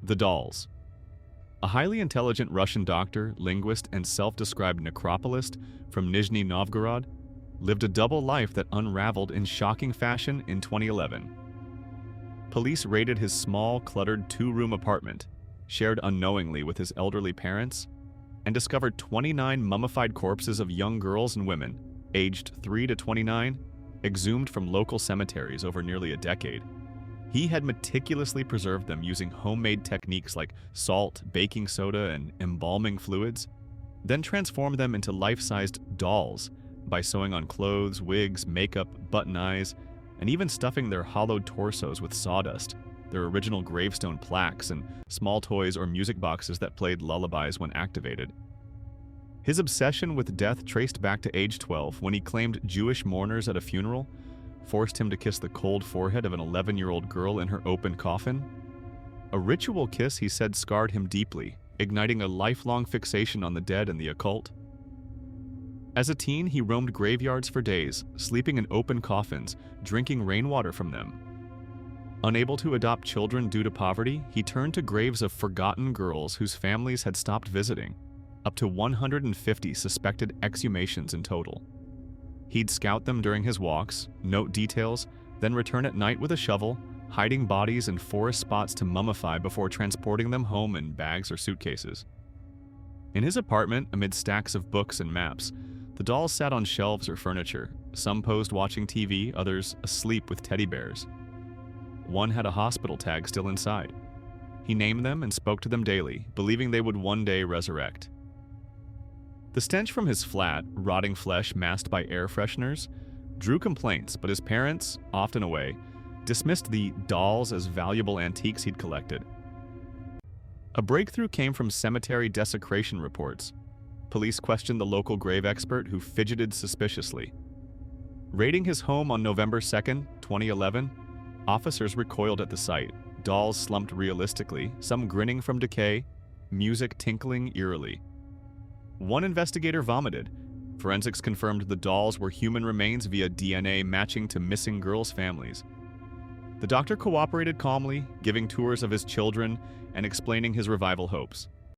The Dolls. A highly intelligent Russian doctor, linguist, and self-described necropolist from Nizhny Novgorod lived a double life that unraveled in shocking fashion in 2011. Police raided his small, cluttered two-room apartment, shared unknowingly with his elderly parents, and discovered 29 mummified corpses of young girls and women, aged 3 to 29, exhumed from local cemeteries over nearly a decade. He had meticulously preserved them using homemade techniques like salt, baking soda, and embalming fluids, then transformed them into life-sized dolls by sewing on clothes, wigs, makeup, button eyes, and even stuffing their hollowed torsos with sawdust, their original gravestone plaques, and small toys or music boxes that played lullabies when activated. His obsession with death traced back to age 12 when he claimed Jewish mourners at a funeral forced him to kiss the cold forehead of an 11-year-old girl in her open coffin. A ritual kiss he said scarred him deeply, igniting a lifelong fixation on the dead and the occult. As a teen, he roamed graveyards for days, sleeping in open coffins, drinking rainwater from them. Unable to adopt children due to poverty, he turned to graves of forgotten girls whose families had stopped visiting, up to 150 suspected exhumations in total. He'd scout them during his walks, note details, then return at night with a shovel, hiding bodies in forest spots to mummify before transporting them home in bags or suitcases. In his apartment, amid stacks of books and maps, the dolls sat on shelves or furniture, some posed watching TV, others asleep with teddy bears. One had a hospital tag still inside. He named them and spoke to them daily, believing they would one day resurrect. The stench from his flat, rotting flesh masked by air fresheners, drew complaints, but his parents, often away, dismissed the dolls as valuable antiques he'd collected. A breakthrough came from cemetery desecration reports. Police questioned the local grave expert who fidgeted suspiciously. Raiding his home on November 2, 2011, officers recoiled at the site, dolls slumped realistically, some grinning from decay, music tinkling eerily. One investigator vomited. Forensics confirmed the dolls were human remains via DNA matching to missing girls' families. The doctor cooperated calmly, giving tours of his children and explaining his revival hopes.